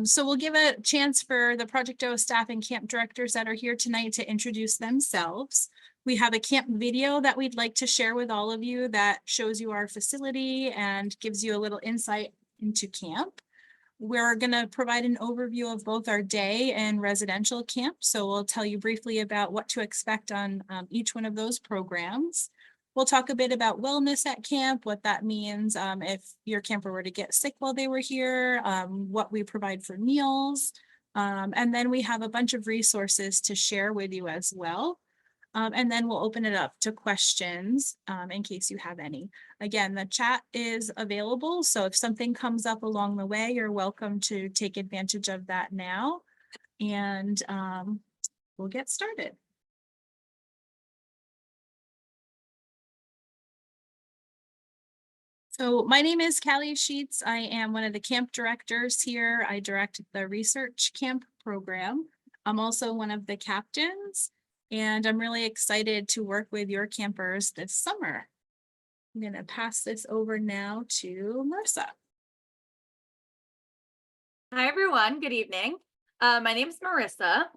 So we'll give a chance for the Project O staff and camp directors that are here tonight to introduce themselves. We have a camp video that we'd like to share with all of you that shows you our facility and gives you a little insight into camp. We're going to provide an overview of both our day and residential camp. So we'll tell you briefly about what to expect on each one of those programs. We'll talk a bit about wellness at camp, what that means if your camper were to get sick while they were here, what we provide for meals. And then we have a bunch of resources to share with you as well. And then we'll open it up to questions in case you have any. Again, the chat is available. So if something comes up along the way, you're welcome to take advantage of that now. And we'll get started. So my name is Callie Sheets. I am one of the camp directors here. I direct the research camp program. I'm also one of the captains, and I'm really excited to work with your campers this summer. I'm going to pass this over now to Marissa. Hi, everyone. Good evening. My name is Marissa.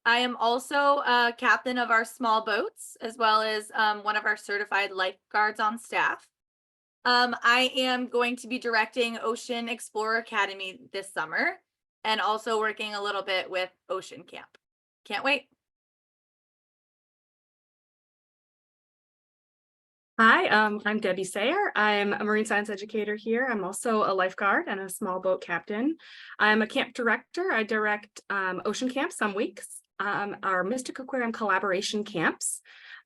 I am also a captain of our small boats, as well as one of our certified lifeguards on staff. I am going to be directing Ocean Explorer Academy this summer and also working a little bit with Ocean Camp. Can't wait. Hi, I'm Debbie Sayer. I'm a marine science educator here. I'm also a lifeguard and a small boat captain. I'm a camp director. I direct ocean camps some weeks, our Mystic Aquarium collaboration camps,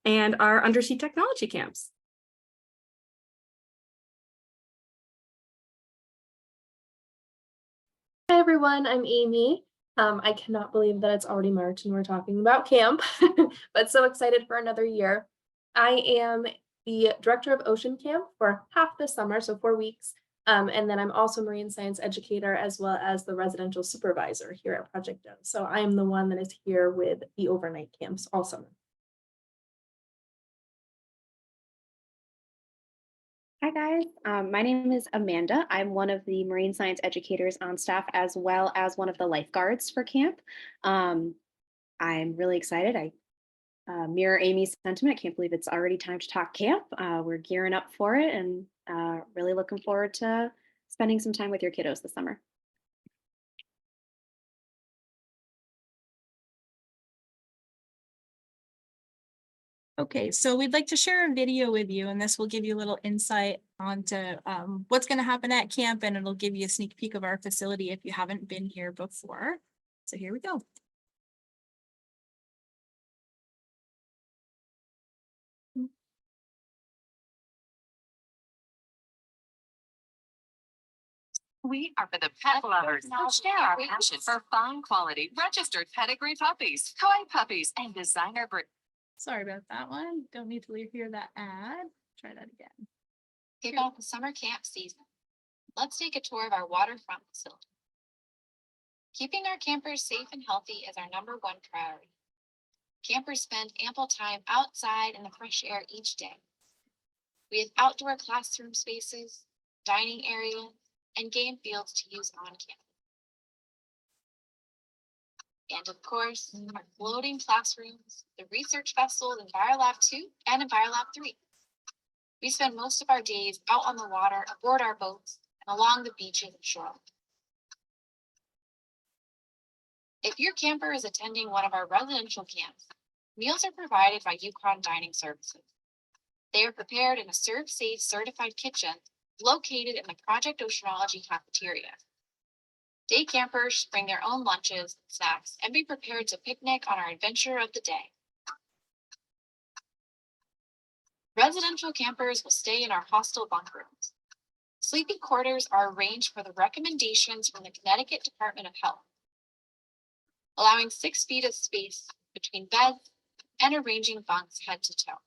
and our undersea technology camps. Hi everyone, I'm Amy. I cannot believe that it's already March and we're talking about camp, but so excited for another year. I am the director of Ocean Camp for half the summer, so 4 weeks. And then I'm also marine science educator as well as the residential supervisor here at Project O. So I am the one that is here with the overnight camps all summer. Hi guys, my name is Amanda. I'm one of the marine science educators on staff as well as one of the lifeguards for camp. I'm really excited. I mirror Amy's sentiment. I can't believe it's already time to talk camp. We're gearing up for it and really looking forward to spending some time with your kiddos this summer. Okay, so we'd like to share a video with you, and this will give you a little insight onto what's going to happen at camp, and it'll give you a sneak peek of our facility if you haven't been here before. So here we go. We are for the pet lovers who share our passion for fine quality, registered pedigree puppies, toy puppies, and designer breeds. Sorry about that one. Don't need to hear that ad. Try that again. Kick off the summer camp season. Let's take a tour of our waterfront facility. Keeping our campers safe and healthy is our #1 priority. Campers spend ample time outside in the fresh air each day. We have outdoor classroom spaces, dining areas, and game fields to use on campus. And of course, our floating classrooms, the research vessels in EnviroLab 2 and EnviroLab 3. We spend most of our days out on the water, aboard our boats, and along the beaches and shore. If your camper is attending one of our residential camps, meals are provided by Yukon Dining Services. They are prepared in a Serve Safe certified kitchen located in the Project Oceanology cafeteria. Day campers bring their own lunches and snacks and be prepared to picnic on our adventure of the day. Residential campers will stay in our hostel bunk rooms. Sleeping quarters are arranged for the recommendations from the Connecticut Department of Health, allowing 6 feet of space between beds and arranging bunks head to toe.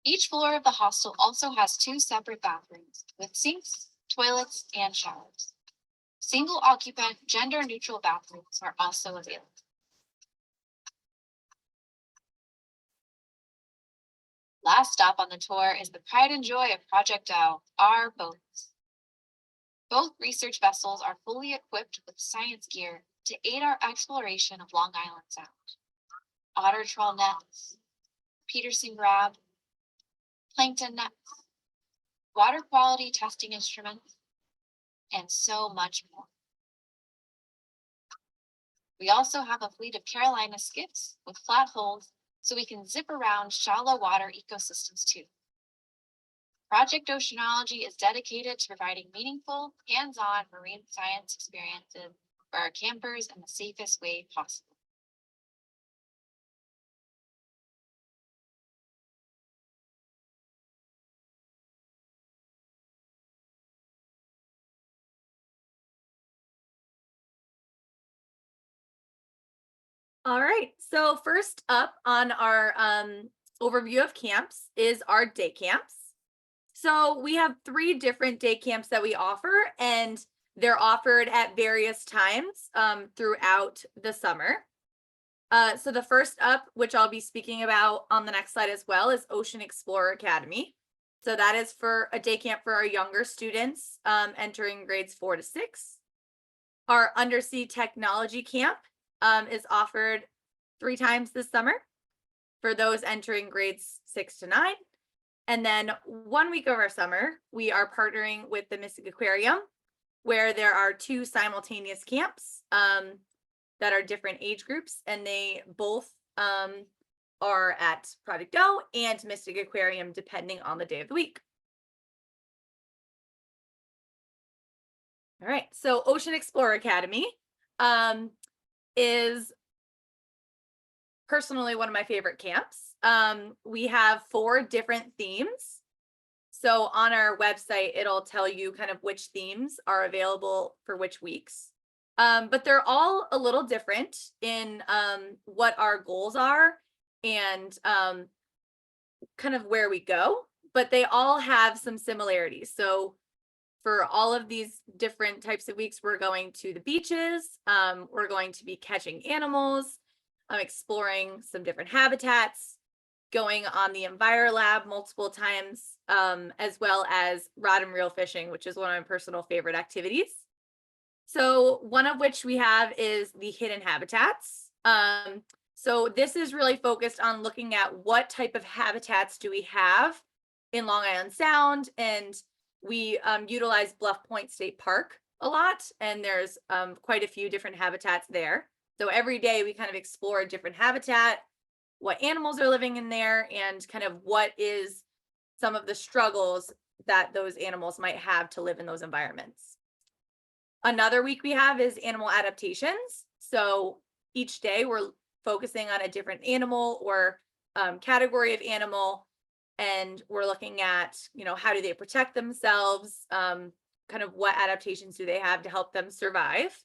Each floor of the hostel also has 2 separate bathrooms with sinks, toilets, and showers. Single occupant, gender neutral bathrooms are also available. Last stop on the tour is the pride and joy of Project O, our boats. Both research vessels are fully equipped with science gear to aid our exploration of Long Island Sound. Otter trawl nets, Peterson grab, plankton nets, water quality testing instruments, and so much more. We also have a fleet of Carolina skiffs with flat hulls so we can zip around shallow water ecosystems too. Project Oceanology is dedicated to providing meaningful, hands-on marine science experiences for our campers in the safest way possible. All right, so first up on our overview of camps is our day camps. So we have 3 different day camps that we offer, and they're offered at various times throughout the summer. So the first up, which I'll be speaking about on the next slide as well, is Ocean Explorer Academy. So that is for a day camp for our younger students entering grades 4 to 6. Our Undersea Technology Camp is offered 3 times this summer for those entering grades 6 to 9. And then 1 week of our summer, we are partnering with the Mystic Aquarium, where there are 2 simultaneous camps that are different age groups, and they both are at Project O and Mystic Aquarium, depending on the day of the week. All right, so Ocean Explorer Academy is personally one of my favorite camps. We have 4 different themes. So on our website, it'll tell you kind of which themes are available for which weeks. But they're all a little different in what our goals are and kind of where we go, but they all have some similarities. So for all of these different types of weeks, we're going to the beaches, we're going to be catching animals, exploring some different habitats, going on the EnviroLab multiple times, as well as rod and reel fishing, which is one of my personal favorite activities. So one of which we have is the hidden habitats. So this is really focused on looking at what type of habitats do we have in Long Island Sound, and we utilize Bluff Point State Park a lot, and there's quite a few different habitats there. So every day we kind of explore a different habitat, what animals are living in there, and kind of what is some of the struggles that those animals might have to live in those environments. Another week we have is animal adaptations. So each day we're focusing on a different animal or category of animal, and we're looking at, how do they protect themselves, kind of what adaptations do they have to help them survive.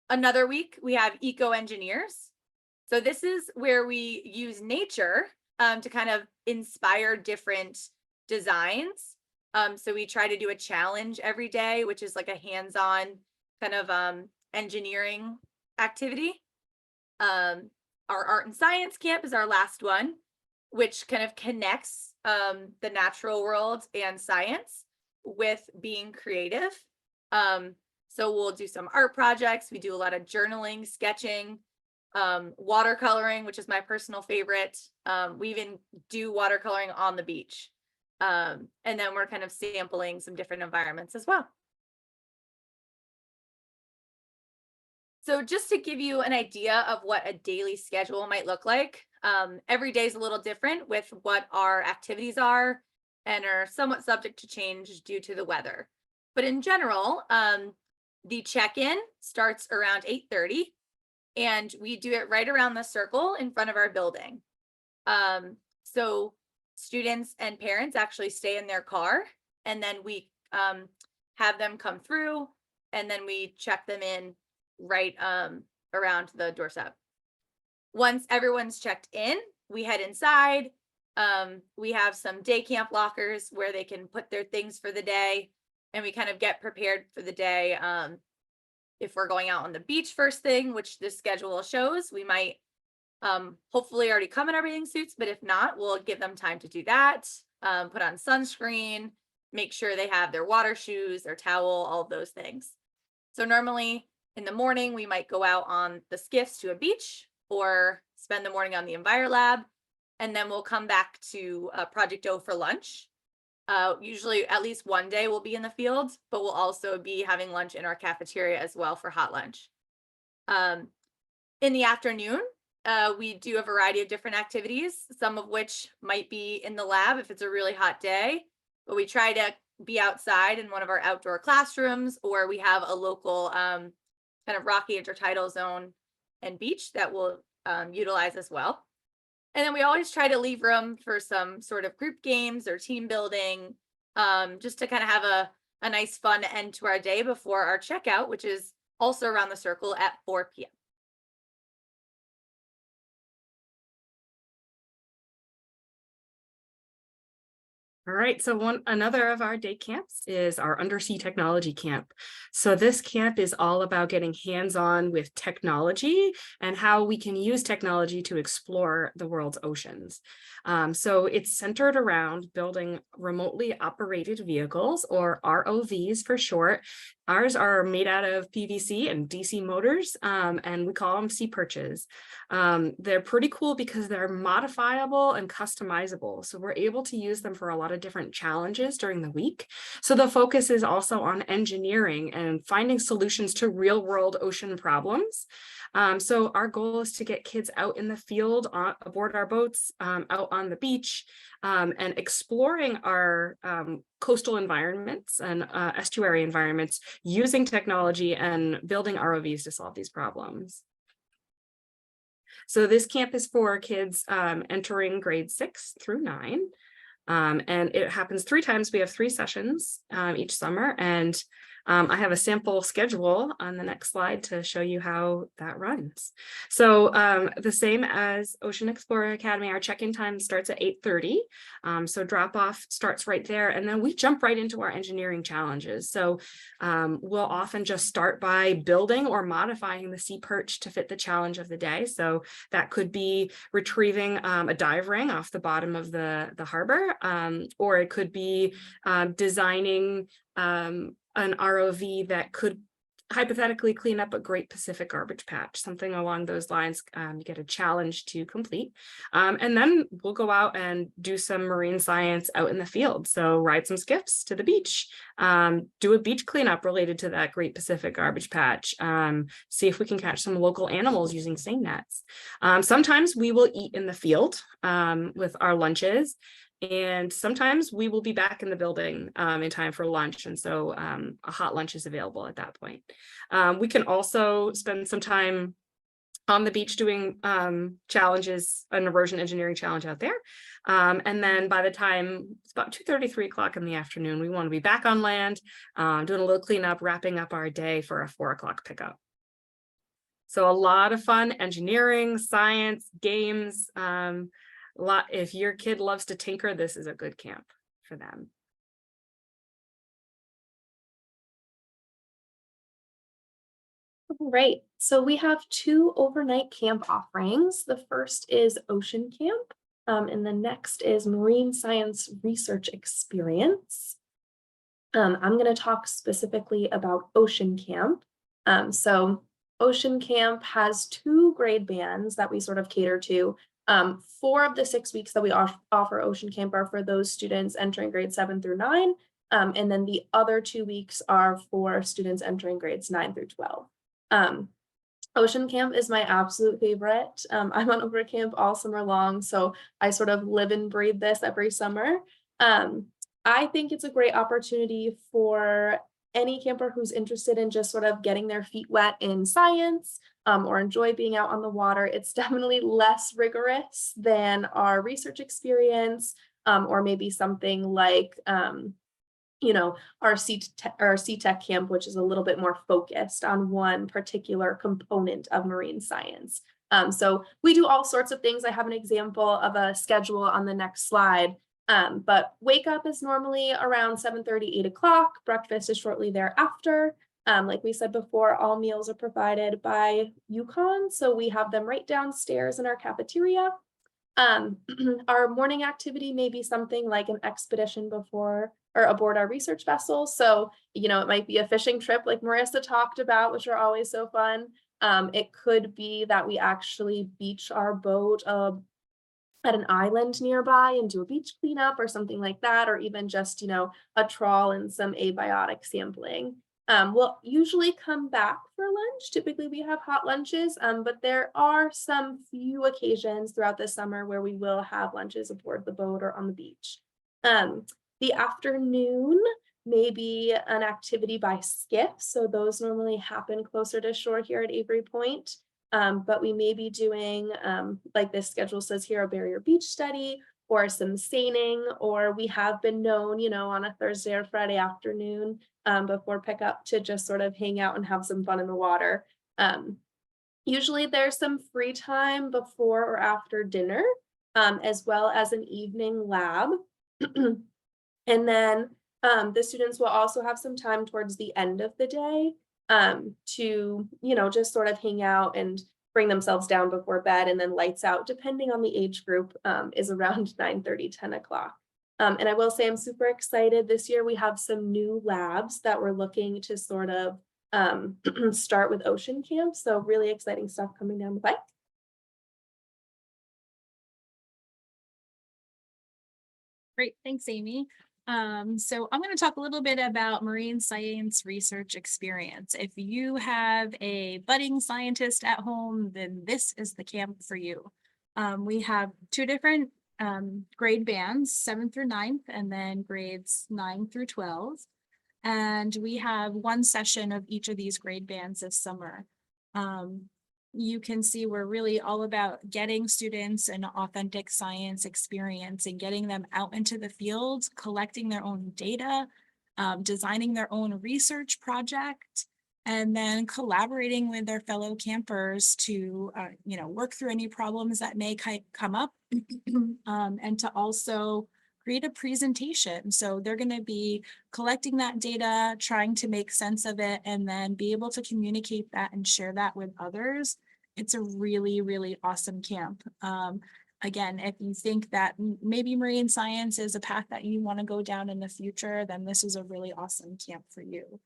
Another week we have eco engineers. So this is where we use nature to kind of inspire different designs. So we try to do a challenge every day, which is like a hands-on kind of engineering activity. Our art and science camp is our last one, which kind of connects the natural world and science with being creative. So we'll do some art projects. We do a lot of journaling, sketching, watercoloring, which is my personal favorite. We even do watercoloring on the beach. And then we're kind of sampling some different environments as well. So just to give you an idea of what a daily schedule might look like, every day is a little different with what our activities are and are somewhat subject to change due to the weather. But in general, the check-in starts around 8:30, and we do it right around the circle in front of our building. So students and parents actually stay in their car, and then we have them come through, and then we check them in right around the doorstep. Once everyone's checked in, we head inside. We have some day camp lockers where they can put their things for the day, and we kind of get prepared for the day. If we're going out on the beach first thing, which the schedule shows, we might hopefully already come in our bathing suits, but if not, we'll give them time to do that. Put on sunscreen, make sure they have their water shoes, their towel, all of those things. So normally in the morning, we might go out on the skiffs to a beach or spend the morning on the EnviroLab. And then we'll come back to Project O for lunch. Usually at least one day we'll be in the field, but we'll also be having lunch in our cafeteria as well for hot lunch. In the afternoon, we do a variety of different activities, some of which might be in the lab if it's a really hot day, but we try to be outside in one of our outdoor classrooms, or we have a local kind of rocky intertidal zone and beach that we'll utilize as well. And then we always try to leave room for some sort of group games or team building, just to kind of have a nice fun end to our day before our checkout, which is also around the circle at 4 p.m. All right, so another of our day camps is our Undersea Technology Camp. So this camp is all about getting hands-on with technology and how we can use technology to explore the world's oceans. So it's centered around building remotely operated vehicles, or ROVs for short. Ours are made out of PVC and DC motors, and we call them sea perches. They're pretty cool because they're modifiable and customizable. So we're able to use them for a lot of different challenges during the week. So the focus is also on engineering and finding solutions to real world ocean problems. So our goal is to get kids out in the field aboard our boats, out on the beach, and exploring our coastal environments and estuary environments using technology and building ROVs to solve these problems. So this camp is for kids entering grade 6 through 9. And it happens 3 times. We have 3 sessions each summer, and I have a sample schedule on the next slide to show you how that runs. So the same as Ocean Explorer Academy, our check-in time starts at 8:30. So drop-off starts right there, and then we jump right into our engineering challenges. So we'll often just start by building or modifying the sea perch to fit the challenge of the day. So that could be retrieving a dive ring off the bottom of the harbor, or it could be designing an ROV that could hypothetically clean up a Great Pacific garbage patch, something along those lines. You get a challenge to complete. And then we'll go out and do some marine science out in the field. So ride some skiffs to the beach, do a beach cleanup related to that Great Pacific garbage patch, see if we can catch some local animals using seine nets. Sometimes we will eat in the field with our lunches. And sometimes we will be back in the building in time for lunch. And so a hot lunch is available at that point. We can also spend some time on the beach doing challenges, an immersion engineering challenge out there. And then by the time it's about 2:30, 3 o'clock in the afternoon, we want to be back on land, doing a little cleanup, wrapping up our day for a 4 o'clock pickup. So a lot of fun engineering, science, games. If your kid loves to tinker, this is a good camp for them. Right. So we have 2 overnight camp offerings. The first is Ocean Camp, and the next is Marine Science Research Experience. I'm going to talk specifically about Ocean Camp. So Ocean Camp has 2 grade bands that we sort of cater to. 4 of the 6 weeks that we offer Ocean Camp are for those students entering grades 7 through 9. And then the other 2 weeks are for students entering grades 9 through 12. Ocean Camp is my absolute favorite. I'm on Over Camp all summer long, so I sort of live and breathe this every summer. I think it's a great opportunity for any camper who's interested in just sort of getting their feet wet in science, or enjoy being out on the water. It's definitely less rigorous than our research experience, or maybe something like our C-Tech camp, which is a little bit more focused on one particular component of marine science. So we do all sorts of things. I have an example of a schedule on the next slide. But wake up is normally around 7:30, 8 o'clock. Breakfast is shortly thereafter. Like we said before, all meals are provided by UConn, so we have them right downstairs in our cafeteria. Our morning activity may be something like an expedition before or aboard our research vessel. So, it might be a fishing trip like Marissa talked about, which are always so fun. It could be that we actually beach our boat at an island nearby and do a beach cleanup or something like that, or even just, a trawl and some abiotic sampling. We'll usually come back for lunch. Typically, we have hot lunches, but there are some few occasions throughout the summer where we will have lunches aboard the boat or on the beach. The afternoon may be an activity by skiff. So those normally happen closer to shore here at Avery Point. But we may be doing, like this schedule says here, a barrier beach study or some seining, or we have been known, on a Thursday or Friday afternoon before pickup to just sort of hang out and have some fun in the water. Usually there's some free time before or after dinner, as well as an evening lab. And then the students will also have some time towards the end of the day to, just sort of hang out and bring themselves down before bed, and then lights out, depending on the age group, is around 9:30, 10 o'clock. And I will say I'm super excited. This year we have some new labs that we're looking to sort of start with Ocean Camp. So really exciting stuff coming down the pike. Great, thanks, Amy. So I'm going to talk a little bit about marine science research experience. If you have a budding scientist at home, then this is the camp for you. We have two different grade bands, 7th through 9th, and then grades 9 through 12. And we have one session of each of these grade bands this summer. You can see we're really all about getting students an authentic science experience and getting them out into the field, collecting their own data, designing their own research project, and then collaborating with their fellow campers to, work through any problems that may come up and to also create a presentation. So they're going to be collecting that data, trying to make sense of it, and then be able to communicate that and share that with others. It's a really, really awesome camp. Again, if you think that maybe marine science is a path that you want to go down in the future, then this is a really awesome camp for you.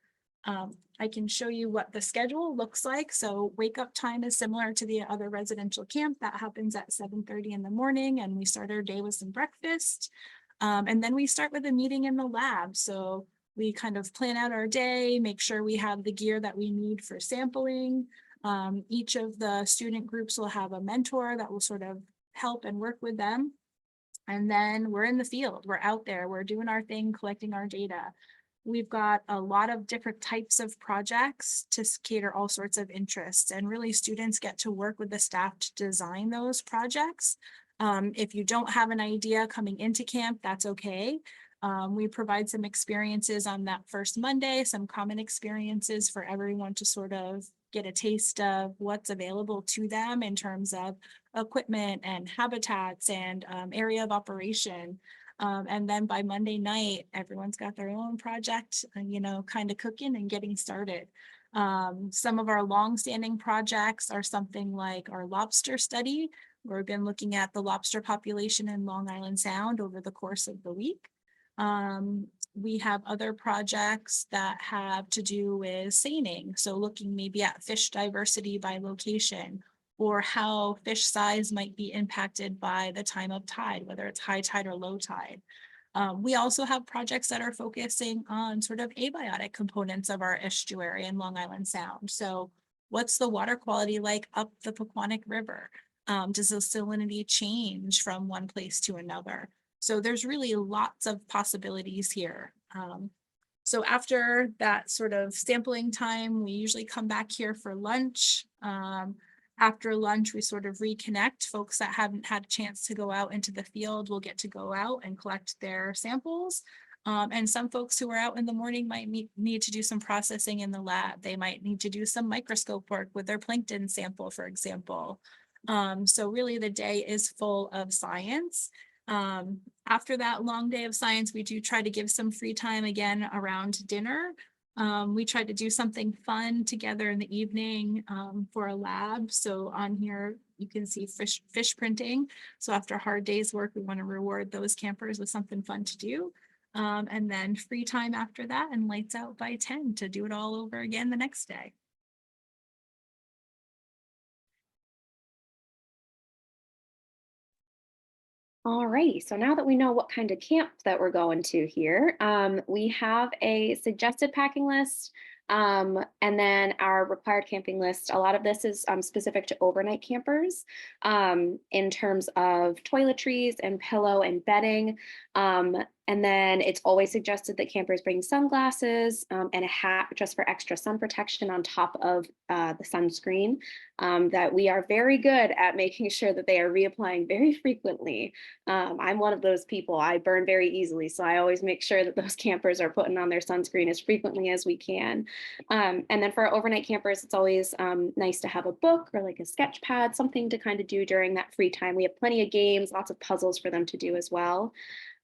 I can show you what the schedule looks like. So wake up time is similar to the other residential camp. That happens at 7:30 in the morning, and we start our day with some breakfast. And then we start with a meeting in the lab. So we kind of plan out our day, make sure we have the gear that we need for sampling. Each of the student groups will have a mentor that will sort of help and work with them. And then we're in the field, we're out there, we're doing our thing, collecting our data. We've got a lot of different types of projects to cater all sorts of interests, and really students get to work with the staff to design those projects. If you don't have an idea coming into camp, that's okay. We provide some experiences on that first Monday, some common experiences for everyone to sort of get a taste of what's available to them in terms of equipment and habitats and area of operation. And then by Monday night, everyone's got their own project, kind of cooking and getting started. Some of our long-standing projects are something like our lobster study, where we've been looking at the lobster population in Long Island Sound over the course of the week. We have other projects that have to do with seining, so looking maybe at fish diversity by location, or how fish size might be impacted by the time of tide, whether it's high tide or low tide. We also have projects that are focusing on sort of abiotic components of our estuary in Long Island Sound. So what's the water quality like up the Pequannock River? Does the salinity change from one place to another? So there's really lots of possibilities here. So after that sort of sampling time, we usually come back here for lunch. After lunch, we sort of reconnect. Folks that haven't had a chance to go out into the field will get to go out and collect their samples. And some folks who are out in the morning might need to do some processing in the lab. They might need to do some microscope work with their plankton sample, for example. So really the day is full of science. After that long day of science, we do try to give some free time again around dinner. We tried to do something fun together in the evening for a lab. So on here, you can see fish printing. So after a hard day's work, we want to reward those campers with something fun to do. And then free time after that and lights out by 10 to do it all over again the next day. Alrighty, so now that we know what kind of camp that we're going to here, we have a suggested packing list and then our required camping list. A lot of this is specific to overnight campers in terms of toiletries and pillow and bedding. And then it's always suggested that campers bring sunglasses and a hat just for extra sun protection on top of the sunscreen. That we are very good at making sure that they are reapplying very frequently. I'm one of those people. I burn very easily, so I always make sure that those campers are putting on their sunscreen as frequently as we can. And then for our overnight campers, it's always nice to have a book or like a sketch pad, something to kind of do during that free time. We have plenty of games, lots of puzzles for them to do as well.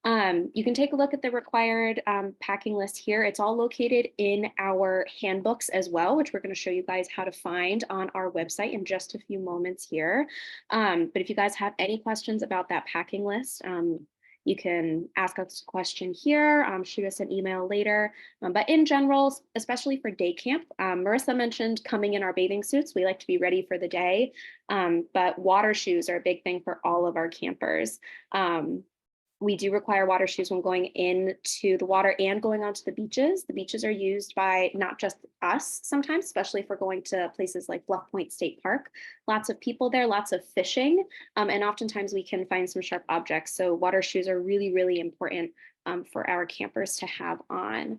You can take a look at the required packing list here. It's all located in our handbooks as well, which we're going to show you guys how to find on our website in just a few moments here. But if you guys have any questions about that packing list, you can ask us a question here, shoot us an email later. But in general, especially for day camp, Marissa mentioned coming in our bathing suits. We like to be ready for the day, but water shoes are a big thing for all of our campers. We do require water shoes when going into the water and going onto the beaches. The beaches are used by not just us sometimes, especially if we're going to places like Bluff Point State Park. Lots of people there, lots of fishing, and oftentimes we can find some sharp objects. So water shoes are really, really important for our campers to have on.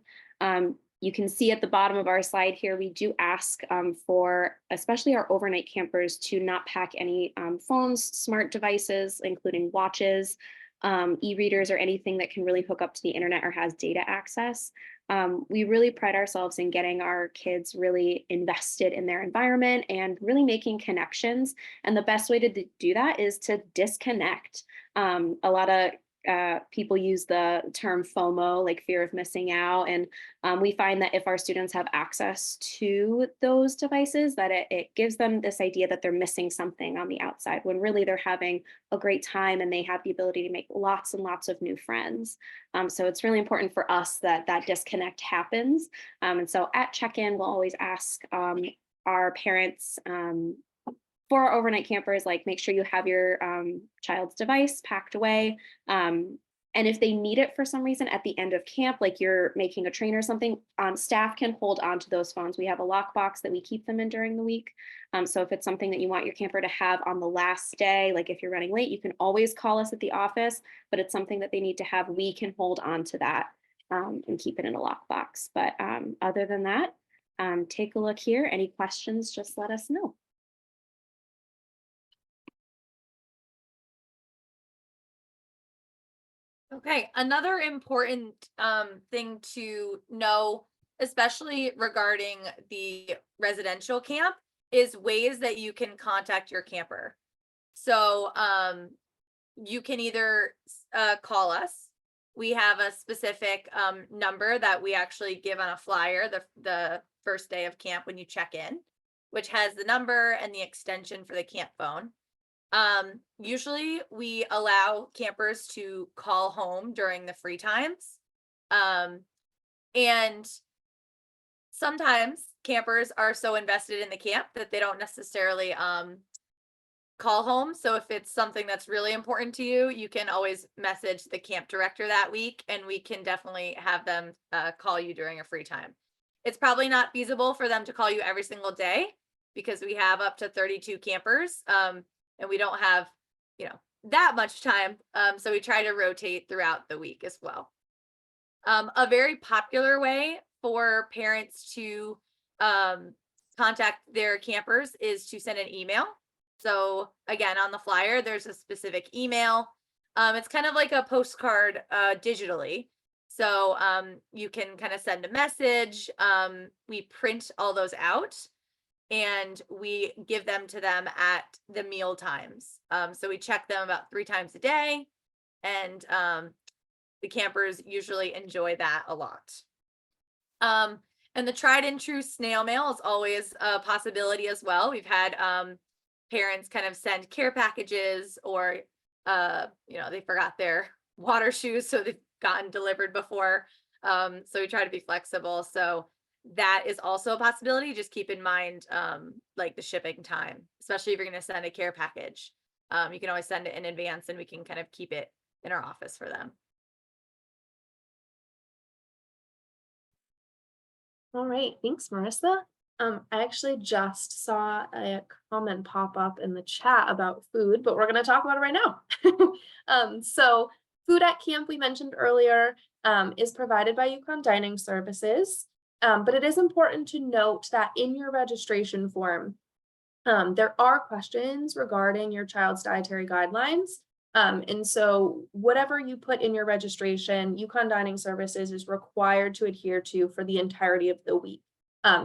You can see at the bottom of our slide here, we do ask for, especially our overnight campers, to not pack any phones, smart devices, including watches, e-readers, or anything that can really hook up to the internet or has data access. We really pride ourselves in getting our kids really invested in their environment and really making connections. And the best way to do that is to disconnect. A lot of people use the term FOMO, like fear of missing out. And we find that if our students have access to those devices, that it gives them this idea that they're missing something on the outside, when really they're having a great time and they have the ability to make lots and lots of new friends. So it's really important for us that that disconnect happens. And so at check-in, we'll always ask our parents for our overnight campers, like make sure you have your child's device packed away. And if they need it for some reason at the end of camp, like you're making a train or something, staff can hold on to those phones. We have a lockbox that we keep them in during the week. So if it's something that you want your camper to have on the last day, like if you're running late, you can always call us at the office, but it's something that they need to have, we can hold on to that and keep it in a lockbox. But other than that, take a look here. Any questions, just let us know. Okay, another important thing to know, especially regarding the residential camp, is ways that you can contact your camper. So you can either call us. We have a specific number that we actually give on a flyer the first day of camp when you check in, which has the number and the extension for the camp phone. Usually we allow campers to call home during the free times. And sometimes campers are so invested in the camp that they don't necessarily call home. So if it's something that's really important to you, you can always message the camp director that week and we can definitely have them call you during a free time. It's probably not feasible for them to call you every single day because we have up to 32 campers. And we don't have, that much time. So we try to rotate throughout the week as well. A very popular way for parents to contact their campers is to send an email. So again, on the flyer, there's a specific email. It's kind of like a postcard digitally. So you can kind of send a message. We print all those out. And we give them to them at the meal times. So we check them about 3 times a day. And the campers usually enjoy that a lot. And the tried and true snail mail is always a possibility as well. We've had parents kind of send care packages, or they forgot their water shoes, so they've gotten delivered before. So we try to be flexible. So that is also a possibility. Just keep in mind like the shipping time, especially if you're going to send a care package. You can always send it in advance and we can kind of keep it in our office for them. All right, thanks, Marissa. I actually just saw a comment pop up in the chat about food, but we're going to talk about it right now. So food at camp, we mentioned earlier, is provided by Yukon Dining Services. But it is important to note that in your registration form, there are questions regarding your child's dietary guidelines. And so whatever you put in your registration, Yukon Dining Services is required to adhere to for the entirety of the week.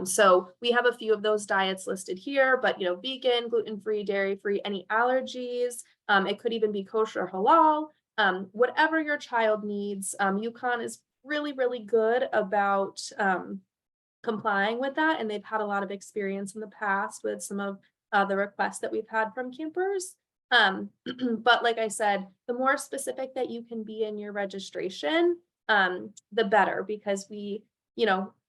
So we have a few of those diets listed here, but vegan, gluten-free, dairy-free, any allergies, it could even be kosher or halal, whatever your child needs. Yukon is really, really good about complying with that, and they've had a lot of experience in the past with some of the requests that we've had from campers. But like I said, the more specific that you can be in your registration, the better, because we,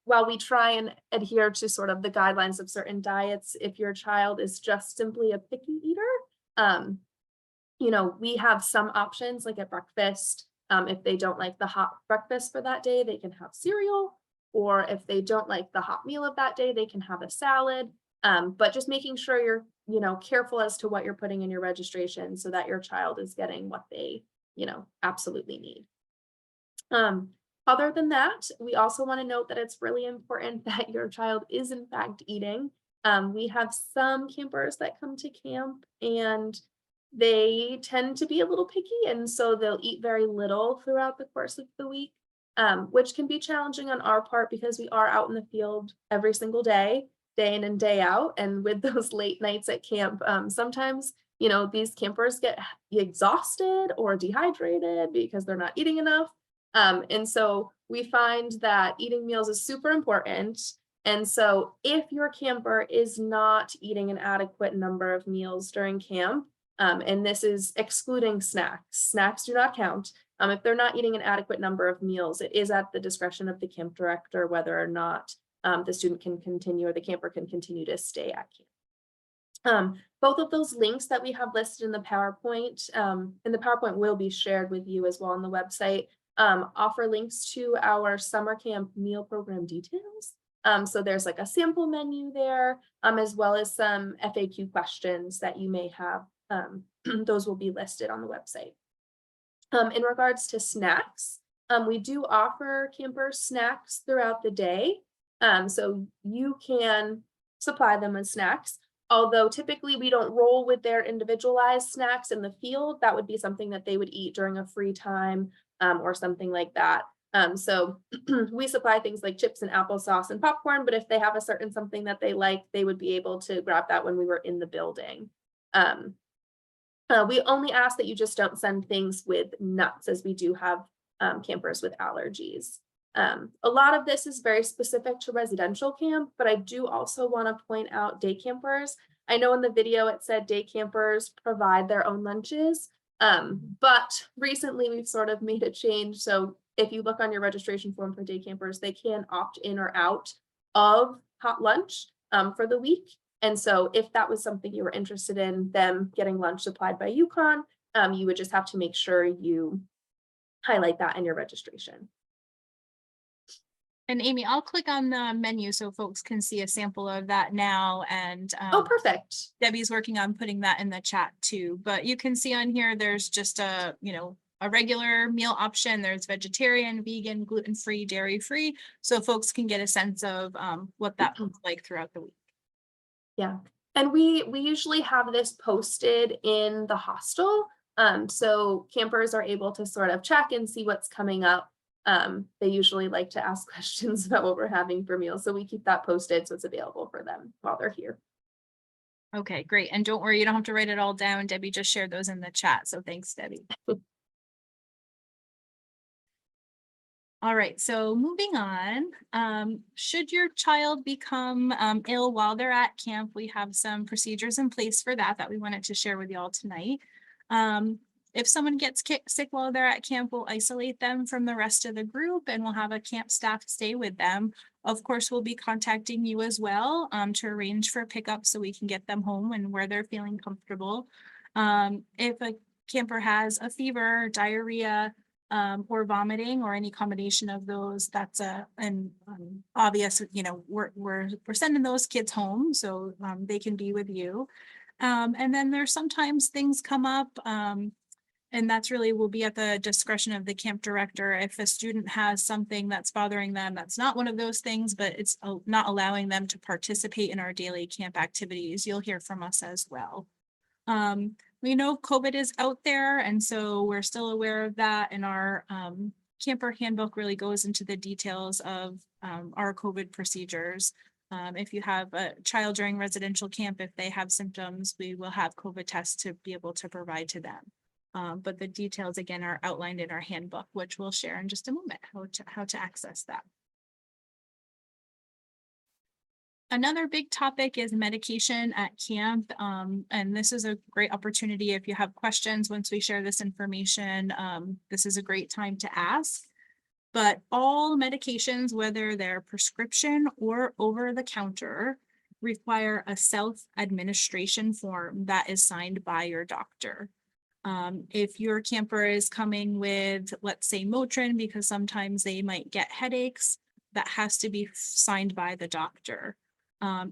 while we try and adhere to sort of the guidelines of certain diets, if your child is just simply a picky eater, we have some options like at breakfast. If they don't like the hot breakfast for that day, they can have cereal. Or if they don't like the hot meal of that day, they can have a salad. But just making sure you're, careful as to what you're putting in your registration so that your child is getting what they, absolutely need. Other than that, we also want to note that it's really important that your child is in fact eating. We have some campers that come to camp and they tend to be a little picky, and so they'll eat very little throughout the course of the week. Which can be challenging on our part because we are out in the field every single day in and day out. And with those late nights at camp, sometimes, these campers get exhausted or dehydrated because they're not eating enough. And so we find that eating meals is super important. And so if your camper is not eating an adequate number of meals during camp, and this is excluding snacks do not count. If they're not eating an adequate number of meals, it is at the discretion of the camp director whether or not the student can continue or the camper can continue to stay at camp. Both of those links that we have listed in the PowerPoint, and the PowerPoint will be shared with you as well on the website, offer links to our summer camp meal program details. So there's like a sample menu there, as well as some FAQ questions that you may have. Those will be listed on the website. In regards to snacks, we do offer campers snacks throughout the day. So you can supply them with snacks, although typically we don't roll with their individualized snacks in the field. That would be something that they would eat during a free time or something like that. So we supply things like chips and applesauce and popcorn, but if they have a certain something that they like, they would be able to grab that when we were in the building. We only ask that you just don't send things with nuts, as we do have campers with allergies. A lot of this is very specific to residential camp, but I do also want to point out day campers. I know in the video it said day campers provide their own lunches, but recently we've sort of made a change. So if you look on your registration form for day campers, they can opt in or out of hot lunch for the week. And so if that was something you were interested in, them getting lunch supplied by Yukon, you would just have to make sure you highlight that in your registration. And Amy, I'll click on the menu so folks can see a sample of that now. And Oh, perfect. Debbie's working on putting that in the chat too. But you can see on here, there's just a regular meal option. There's vegetarian, vegan, gluten-free, dairy-free. So folks can get a sense of what that looks like throughout the week. Yeah. And we usually have this posted in the hostel. So campers are able to sort of check and see what's coming up. They usually like to ask questions about what we're having for meals. So we keep that posted so it's available for them while they're here. Okay, great. And don't worry, you don't have to write it all down. Debbie just shared those in the chat. So thanks, Debbie. All right, so moving on, should your child become ill while they're at camp, we have some procedures in place for that we wanted to share with y'all tonight. If someone gets sick while they're at camp, we'll isolate them from the rest of the group and we'll have a camp staff stay with them. Of course, we'll be contacting you as well to arrange for pickup so we can get them home and where they're feeling comfortable. If a camper has a fever, diarrhea, or vomiting or any combination of those, that's an obvious, you know, we're sending those kids home so they can be with you. And then there's sometimes things come up and that's really will be at the discretion of the camp director. If a student has something that's bothering them, that's not one of those things, but it's not allowing them to participate in our daily camp activities, you'll hear from us as well. We know COVID is out there, and so we're still aware of that. And our camper handbook really goes into the details of our COVID procedures. If you have a child during residential camp, if they have symptoms, we will have COVID tests to be able to provide to them. But the details again are outlined in our handbook, which we'll share in just a moment, how to access that. Another big topic is medication at camp. And this is a great opportunity if you have questions once we share this information. This is a great time to ask. But all medications, whether they're prescription or over the counter, require a self-administration form that is signed by your doctor. If your camper is coming with, let's say, Motrin, because sometimes they might get headaches, that has to be signed by the doctor.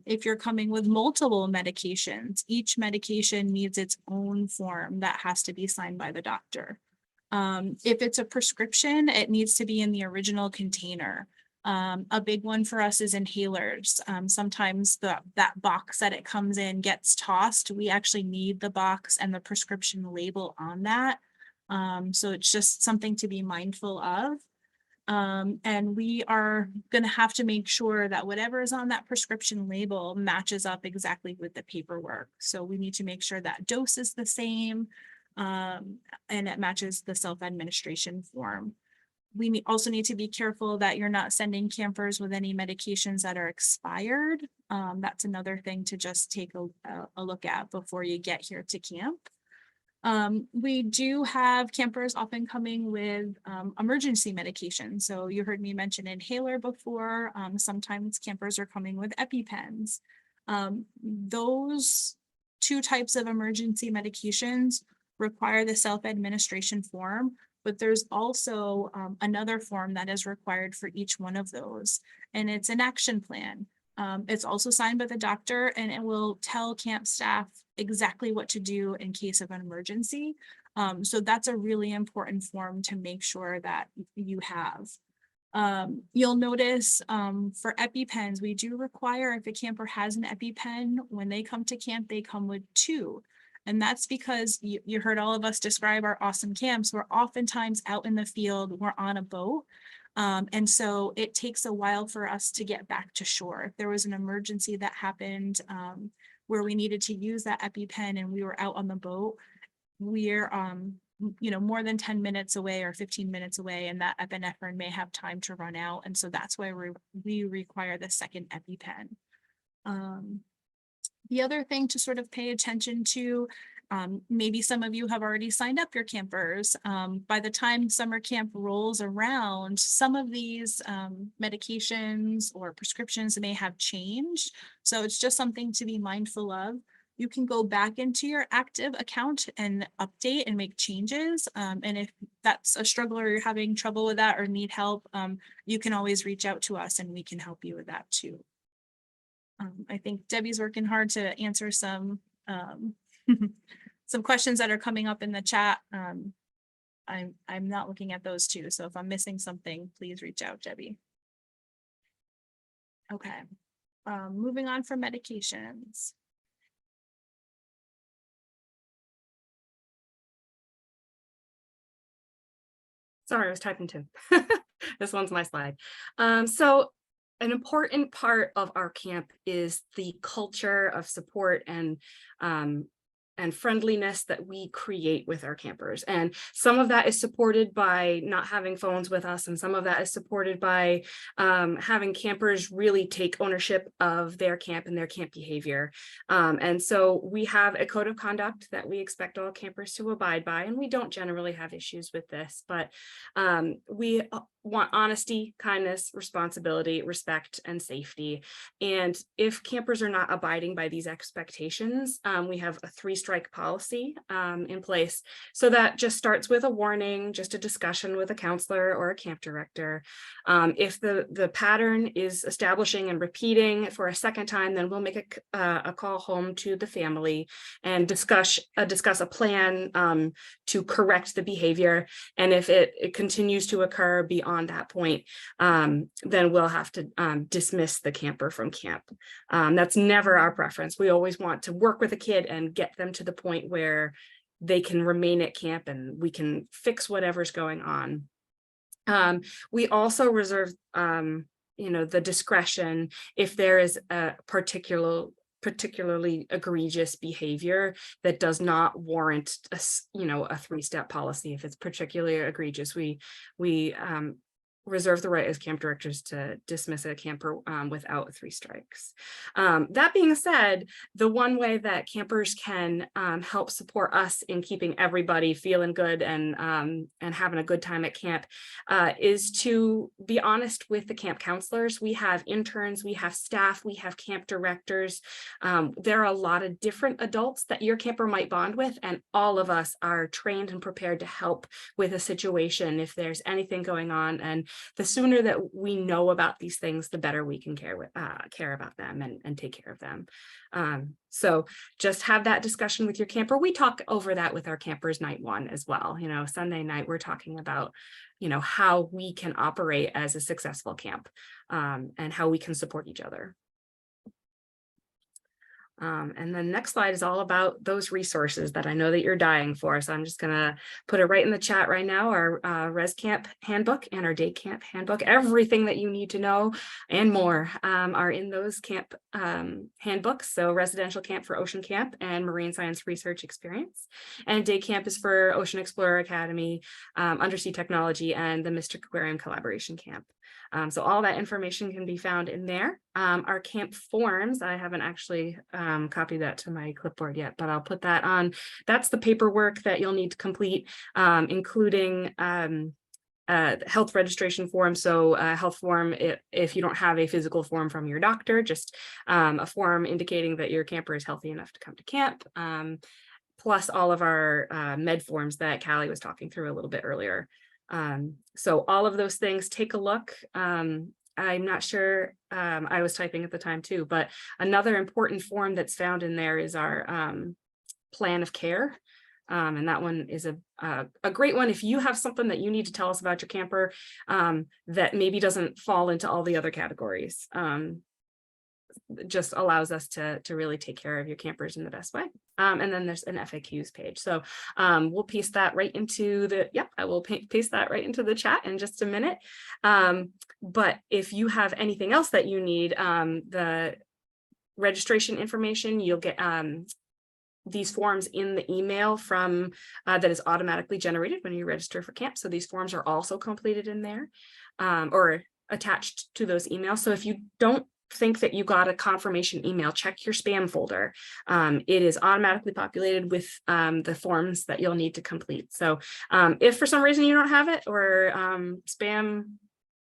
If you're coming with multiple medications, each medication needs its own form that has to be signed by the doctor. If it's a prescription, it needs to be in the original container. A big one for us is inhalers. Sometimes that box that it comes in gets tossed. We actually need the box and the prescription label on that. So it's just something to be mindful of. And we are going to have to make sure that whatever is on that prescription label matches up exactly with the paperwork. So we need to make sure that dose is the same and it matches the self-administration form. We also need to be careful that you're not sending campers with any medications that are expired. That's another thing to just take a look at before you get here to camp. We do have campers often coming with emergency medication. So you heard me mention inhaler before. Sometimes campers are coming with EpiPens. Those two types of emergency medications require the self-administration form, but there's also another form that is required for each one of those, and it's an action plan. It's also signed by the doctor, and it will tell camp staff exactly what to do in case of an emergency. So that's a really important form to make sure that you have. You'll notice for EpiPens, we do require if a camper has an EpiPen, when they come to camp, they come with 2. And that's because you heard all of us describe our awesome camps. We're oftentimes out in the field, we're on a boat. And so it takes a while for us to get back to shore. If there was an emergency that happened where we needed to use that EpiPen and we were out on the boat, we're more than 10 minutes away or 15 minutes away, and that epinephrine may have time to run out. And so that's why we require the second EpiPen. The other thing to sort of pay attention to, maybe some of you have already signed up your campers. By the time summer camp rolls around, some of these medications or prescriptions may have changed. So it's just something to be mindful of. You can go back into your active account and update and make changes. And if that's a struggle or you're having trouble with that or need help, you can always reach out to us and we can help you with that too. I think Debbie's working hard to answer some some questions that are coming up in the chat. I'm not looking at those too. So if I'm missing something, please reach out, Debbie. Okay, moving on from medications. Sorry, I was typing too. This one's my slide. So an important part of our camp is the culture of support and and friendliness that we create with our campers. And some of that is supported by not having phones with us, and some of that is supported by having campers really take ownership of their camp and their camp behavior. And so we have a code of conduct that we expect all campers to abide by, and we don't generally have issues with this, but we want honesty, kindness, responsibility, respect, and safety. And if campers are not abiding by these expectations, we have a 3-strike policy in place. So that just starts with a warning, just a discussion with a counselor or a camp director. If the pattern is establishing and repeating for a second time, then we'll make a call home to the family and discuss a plan to correct the behavior. And if it continues to occur beyond that point, then we'll have to dismiss the camper from camp. That's never our preference. We always want to work with a kid and get them to the point where they can remain at camp and we can fix whatever's going on. We also reserve the discretion if there is a particularly egregious behavior that does not warrant a 3-step policy. If it's particularly egregious, we reserve the right as camp directors to dismiss a camper without 3 strikes. That being said, the one way that campers can help support us in keeping everybody feeling good and having a good time at camp is to be honest with the camp counselors. We have interns, we have staff, we have camp directors. There are a lot of different adults that your camper might bond with, and all of us are trained and prepared to help with a situation if there's anything going on. And the sooner that we know about these things, the better we can care about them and take care of them. So just have that discussion with your camper. We talk over that with our campers night 1 as well. Sunday night, we're talking about, how we can operate as a successful camp and how we can support each other. And the next slide is all about those resources that I know that you're dying for. So I'm just going to put it right in the chat right now. Our Res Camp handbook and our Day Camp handbook, everything that you need to know and more are in those camp handbooks. So Residential Camp for Ocean Camp and Marine Science Research Experience. And Day Camp is for Ocean Explorer Academy, Undersea Technology, and the Mystic Aquarium Collaboration Camp. So all that information can be found in there. Our camp forms, I haven't actually copied that to my clipboard yet, but I'll put that on. That's the paperwork that you'll need to complete, including health registration form. So a health form, if you don't have a physical form from your doctor, just a form indicating that your camper is healthy enough to come to camp, plus all of our med forms that Callie was talking through a little bit earlier. So all of those things, take a look. I'm not sure, I was typing at the time too, but another important form that's found in there is our plan of care. And that one is a great one if you have something that you need to tell us about your camper that maybe doesn't fall into all the other categories. Just allows us to really take care of your campers in the best way. And then there's an FAQs page. So we'll paste that right into I will paste that right into the chat in just a minute. But if you have anything else that you need, the registration information, you'll get these forms in the email from that is automatically generated when you register for camp. So these forms are also completed in there or attached to those emails. So if you don't think that you got a confirmation email, check your spam folder. It is automatically populated with the forms that you'll need to complete. So if for some reason you don't have it or spam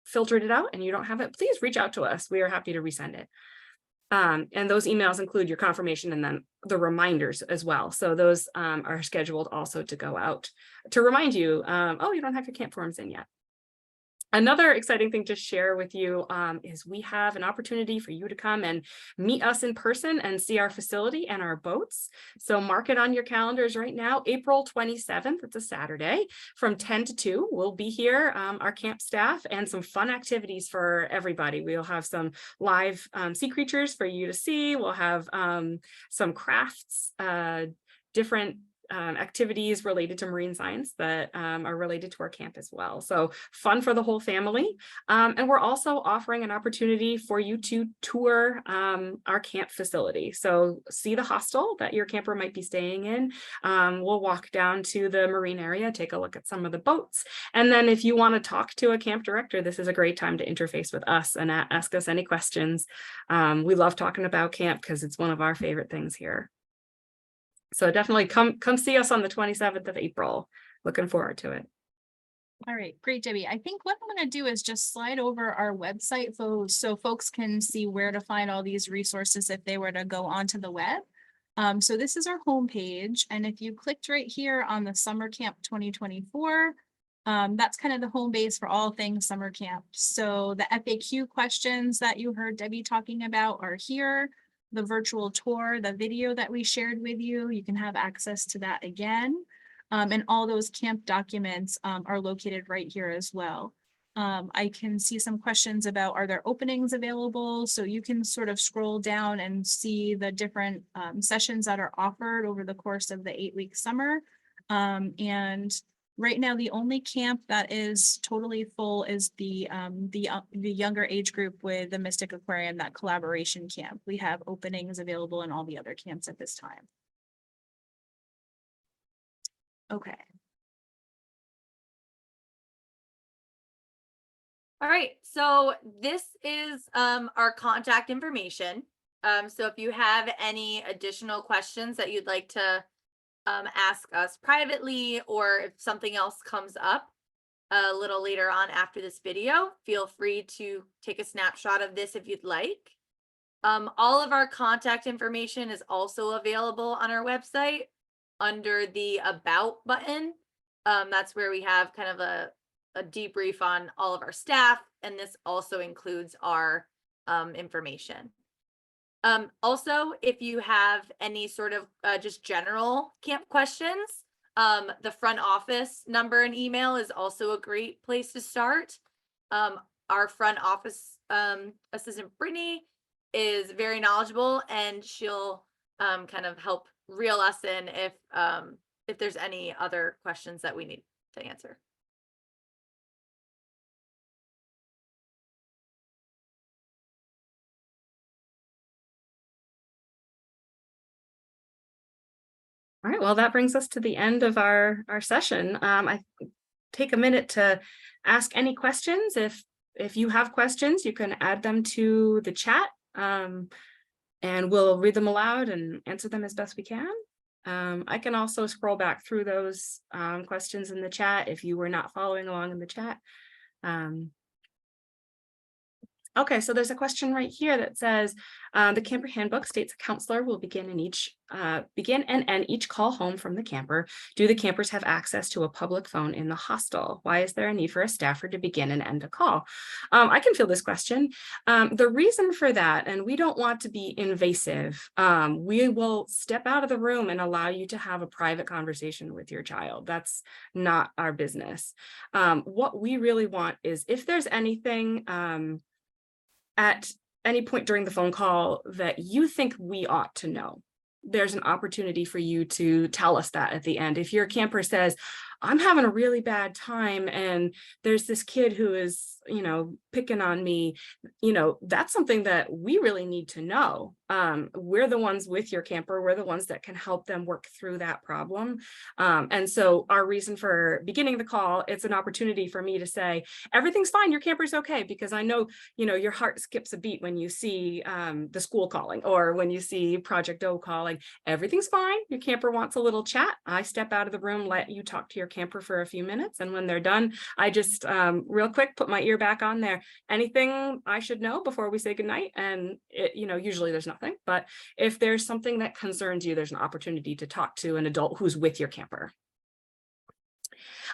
filtered it out and you don't have it, please reach out to us. We are happy to resend it. And those emails include your confirmation and then the reminders as well. So those are scheduled also to go out to remind you, oh, you don't have your camp forms in yet. Another exciting thing to share with you is we have an opportunity for you to come and meet us in person and see our facility and our boats. So mark it on your calendars right now, April 27th, it's a Saturday, from 10 to 2. We'll be here, our camp staff, and some fun activities for everybody. We'll have some live sea creatures for you to see. We'll have some crafts, different activities related to marine science that are related to our camp as well. So fun for the whole family. And we're also offering an opportunity for you to tour our camp facility. So see the hostel that your camper might be staying in. We'll walk down to the marine area, take a look at some of the boats. And then if you want to talk to a camp director, this is a great time to interface with us and ask us any questions. We love talking about camp because it's one of our favorite things here. So definitely come see us on the 27th of April. Looking forward to it. All right, great, Debbie. I think what I'm going to do is just slide over our website so folks can see where to find all these resources if they were to go onto the web. So this is our homepage, and if you clicked right here on the Summer Camp 2024, that's kind of the home base for all things summer camp. So the FAQ questions that you heard Debbie talking about are here. The virtual tour, the video that we shared with you, you can have access to that again. And all those camp documents are located right here as well. I can see some questions about, are there openings available? So you can sort of scroll down and see the different sessions that are offered over the course of the 8-week summer. And right now, the only camp that is totally full is the younger age group with the Mystic Aquarium, that collaboration camp. We have openings available in all the other camps at this time. Okay. All right, so this is our contact information. So if you have any additional questions that you'd like to ask us privately, or if something else comes up a little later on after this video, feel free to take a snapshot of this if you'd like. All of our contact information is also available on our website under the About button. That's where we have kind of a debrief on all of our staff, and this also includes our information. Also, if you have any sort of just general camp questions, the front office number and email is also a great place to start. Our front office assistant, Brittany, is very knowledgeable, and she'll kind of help reel us in if there's any other questions that we need to answer. All right, well, that brings us to the end of our session. I take a minute to ask any questions. If you have questions, you can add them to the chat, and we'll read them aloud and answer them as best we can. I can also scroll back through those questions in the chat if you were not following along in the chat. Okay, so there's a question right here that says, the camper handbook states a counselor will begin and end each call home from the camper. Do the campers have access to a public phone in the hostel? Why is there a need for a staffer to begin and end a call? I can field this question. The reason for that, and we don't want to be invasive, we will step out of the room and allow you to have a private conversation with your child. That's not our business. What we really want is, if there's anything at any point during the phone call that you think we ought to know, there's an opportunity for you to tell us that at the end. If your camper says, I'm having a really bad time and there's this kid who is, picking on me, that's something that we really need to know. We're the ones with your camper. We're the ones that can help them work through that problem. And so our reason for beginning the call, it's an opportunity for me to say, everything's fine, your camper's okay, because I know, your heart skips a beat when you see the school calling, or when you see Project O calling. Everything's fine, your camper wants a little chat. I step out of the room, let you talk to your camper for a few minutes, and when they're done, I just real quick put my ear back on there. Anything I should know before we say goodnight? And usually there's nothing, but if there's something that concerns you, there's an opportunity to talk to an adult who's with your camper.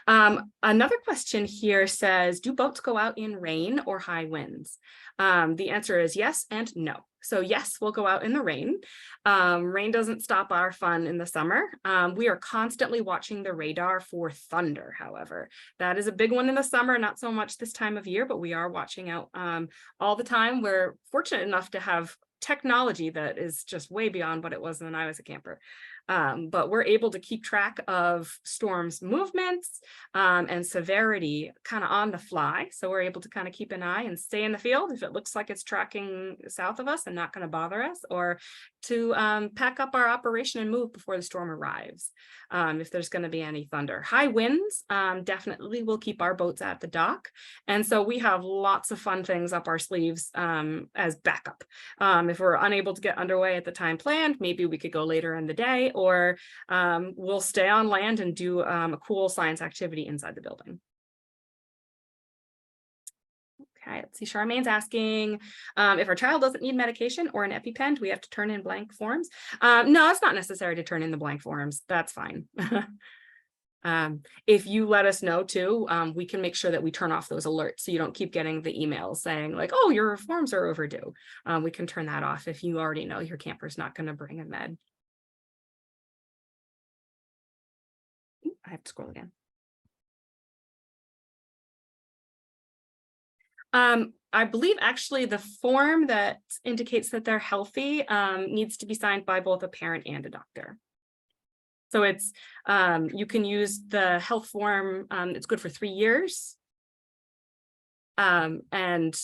Another question here says, do boats go out in rain or high winds? The answer is yes and no. So yes, we'll go out in the rain. Rain doesn't stop our fun in the summer. We are constantly watching the radar for thunder, however. That is a big one in the summer, not so much this time of year, but we are watching out all the time. We're fortunate enough to have technology that is just way beyond what it was when I was a camper. But we're able to keep track of storms movements and severity kind of on the fly. So we're able to kind of keep an eye and stay in the field if it looks like it's tracking south of us and not going to bother us, or to pack up our operation and move before the storm arrives. If there's going to be any thunder. High winds definitely will keep our boats at the dock. And so we have lots of fun things up our sleeves as backup. If we're unable to get underway at the time planned, maybe we could go later in the day, or we'll stay on land and do a cool science activity inside the building. Okay, let's see. Charmaine's asking if our child doesn't need medication or an EpiPen, do we have to turn in blank forms? No, it's not necessary to turn in the blank forms. That's fine. If you let us know too, we can make sure that we turn off those alerts so you don't keep getting the emails saying like, oh, your forms are overdue. We can turn that off if you already know your camper's not going to bring a med. I have to scroll again. I believe actually the form that indicates that they're healthy needs to be signed by both a parent and a doctor. So it's you can use the health form. It's good for 3 years. And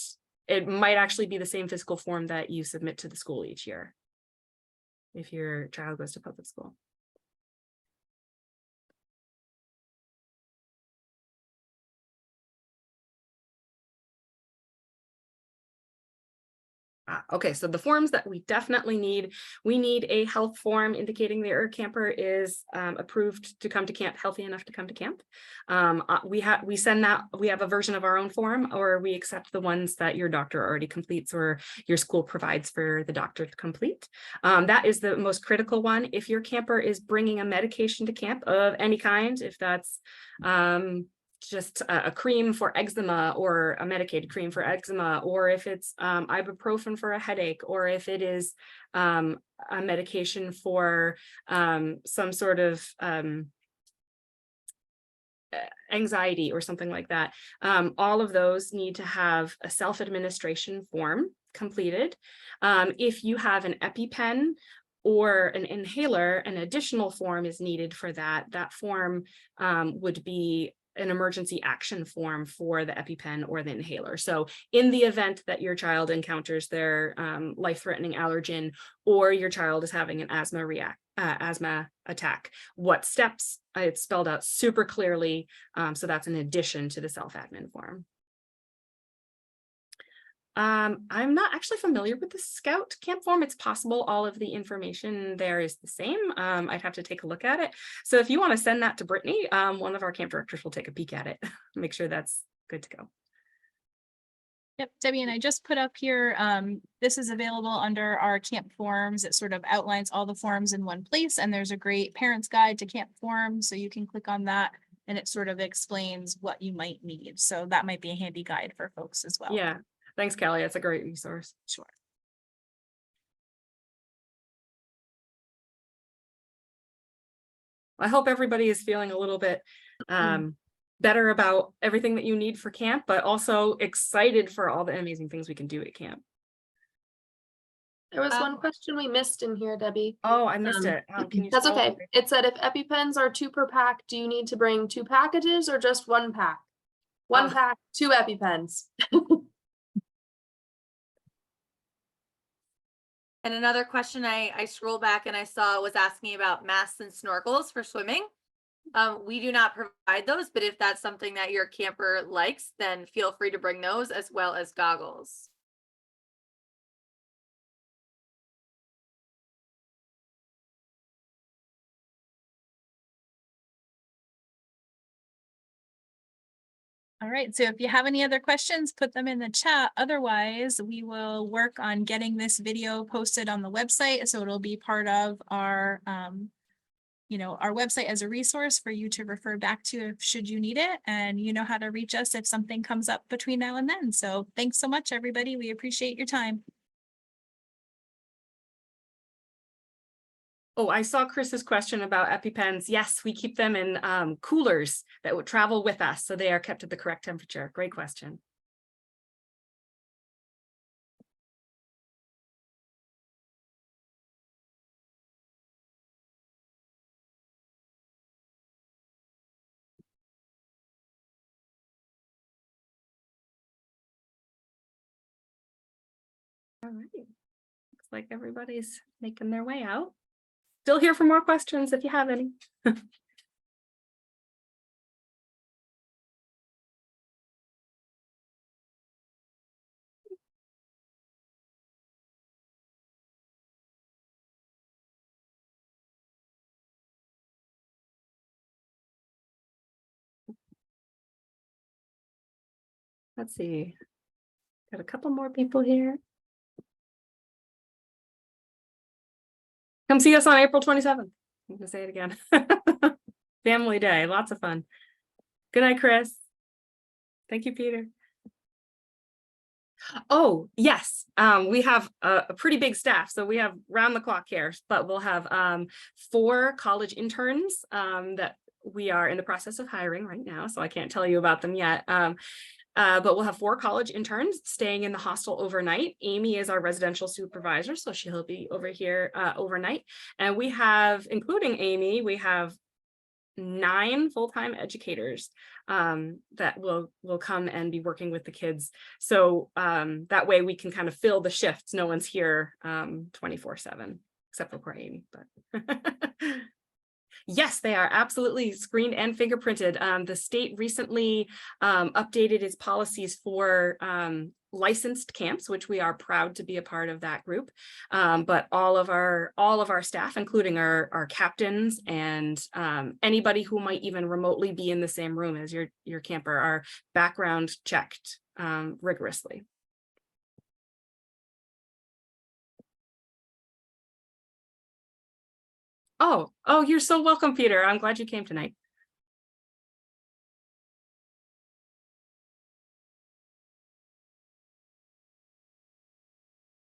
it might actually be the same physical form that you submit to the school each year if your child goes to public school. Okay, so the forms that we definitely need, we need a health form indicating that your camper is approved to come to camp, healthy enough to come to camp. We send that, we have a version of our own form, or we accept the ones that your doctor already completes or your school provides for the doctor to complete. That is the most critical one. If your camper is bringing a medication to camp of any kind, if that's just a cream for eczema or a medicated cream for eczema, or if it's ibuprofen for a headache, or if it is a medication for some sort of anxiety or something like that. All of those need to have a self-administration form completed. If you have an EpiPen or an inhaler, an additional form is needed for that. That form would be an emergency action form for the EpiPen or the inhaler. So in the event that your child encounters their life-threatening allergen, or your child is having an asthma attack, what steps, it's spelled out super clearly. So that's in addition to the self-admin form. I'm not actually familiar with the Scout camp form. It's possible all of the information there is the same. I'd have to take a look at it. So if you want to send that to Brittany, one of our camp directors will take a peek at it, make sure that's good to go. Yep, Debbie, and I just put up here, this is available under our camp forms. It sort of outlines all the forms in one place, and there's a great parent's guide to camp forms, so you can click on that and it sort of explains what you might need. So that might be a handy guide for folks as well. Yeah. Thanks, Kelly. That's a great resource. Sure. I hope everybody is feeling a little bit better about everything that you need for camp, but also excited for all the amazing things we can do at camp. There was one question we missed in here, Debbie. Oh, I missed it. Can you That's scroll? okay. It said if EpiPens are 2 per pack, do you need to bring 2 packages or just 1 pack? One pack, 2 EpiPens. And another question I scrolled back and I saw was asking about masks and snorkels for swimming. We do not provide those, but if that's something that your camper likes, then feel free to bring those as well as goggles. All right, so if you have any other questions, put them in the chat. Otherwise, we will work on getting this video posted on the website. So it'll be part of our, our website as a resource for you to refer back to should you need it. And you know how to reach us if something comes up between now and then. So thanks so much, everybody. We appreciate your time. Oh, I saw Chris's question about EpiPens. Yes, we keep them in coolers that would travel with us, so they are kept at the correct temperature. Great question. like everybody's making their way out. Still here for more questions if you have any. Let's see. Got a couple more people here. Come see us on April 27th. I'm gonna say it again. Family Day, lots of fun. Good night, Chris. Thank you, Peter. Oh, yes. We have a pretty big staff, so we have round the clock here, but we'll have 4 college interns that we are in the process of hiring right now, so I can't tell you about them yet. But we'll have 4 college interns staying in the hostel overnight. Amy is our residential supervisor, so she'll be over here overnight. And we have, including Amy, we have 9 full-time educators that will come and be working with the kids. So that way we can kind of fill the shifts. No one's here 24/7, except for poor Amy, but yes, they are absolutely screened and fingerprinted. The state recently updated its policies for licensed camps, which we are proud to be a part of that group. But all of our staff, including our captains and anybody who might even remotely be in the same room as your camper, are background checked rigorously. Oh, you're so welcome, Peter. I'm glad you came tonight.